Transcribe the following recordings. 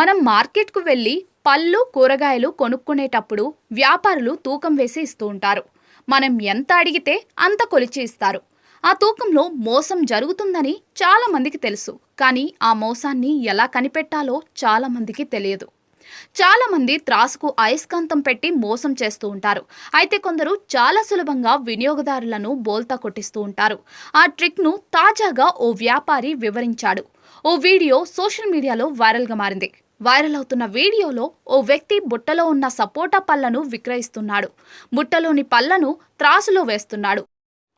మనం మార్కెట్‌కు వెళ్లి పళ్ళు, కూరగాయలు కొనుక్కునేటప్పుడు వ్యాపారులు తూకం వేసి ఇస్తూ ఉంటారు. మనం ఎంత అడిగితే అంత కొలిచి ఇస్తారు. ఆ తూకంలో మోసం జరుగుతుందని చాలా మందికి తెలుసు. కానీ ఆ మోసాన్ని ఎలా కనిపెట్టాలో చాలా మందికి తెలియదు. చాలా మంది త్రాసుకు అయస్కాంతం పెట్టి మోసం చేస్తూ ఉంటారు. అయితే కొందరు చాలా సులభంగా వినియోగదారులను బోల్తా కొట్టిస్తూ ఉంటారు. ఆ ట్రిక్ను తాజాగా ఓ వ్యాపారి వివరించాడు. ఓ వీడియో సోషల్ మీడియాలో వైరల్గా మారింది. వైరల్ అవుతున్న వీడియోలో ఓ వ్యక్తి బుట్టలో ఉన్న సపోటా పళ్లను విక్రయిస్తున్నాడు. బుట్టలోని పళ్లను త్రాసులో వేస్తున్నాడు.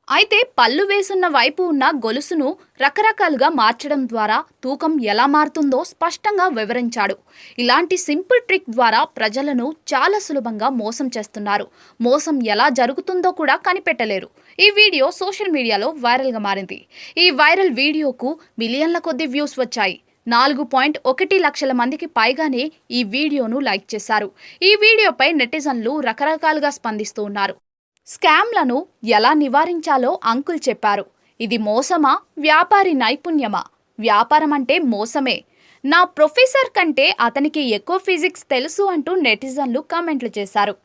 అయితే పళ్ళు వేసున్న వైపు ఉన్న గొలుసును రకరకాలుగా మార్చడం ద్వారా తూకం ఎలా మారుతుందో స్పష్టంగా వివరించాడు. ఇలాంటి సింపుల్ ట్రిక్ ద్వారా ప్రజలను చాలా సులభంగా మోసం చేస్తున్నారు. మోసం ఎలా జరుగుతుందో కూడా కనిపెట్టలేరు. ఈ వీడియో సోషల్ మీడియాలో వైరల్గా మారింది. ఈ వైరల్ వీడియోకు మిలియన్ల కొద్ది వ్యూస్ వచ్చాయి. 4.1 లక్షల మందికి పైగానే ఈ వీడియోను లైక్ చేశారు. ఈ వీడియోపై నెటిజన్లు రకరకాలుగా స్పందిస్తూ ఉన్నారు. స్కామ్లను ఎలా నివారించాలో అంకుల్ చెప్పారు. ఇది మోసమా, వ్యాపారి నైపుణ్యమా? వ్యాపారం అంటే మోసమే. నా ప్రొఫెసర్ కంటే అతనికి ఎక్కువ ఫిజిక్స్ తెలుసు అంటూ నెటిజన్లు కామెంట్లు చేశారు.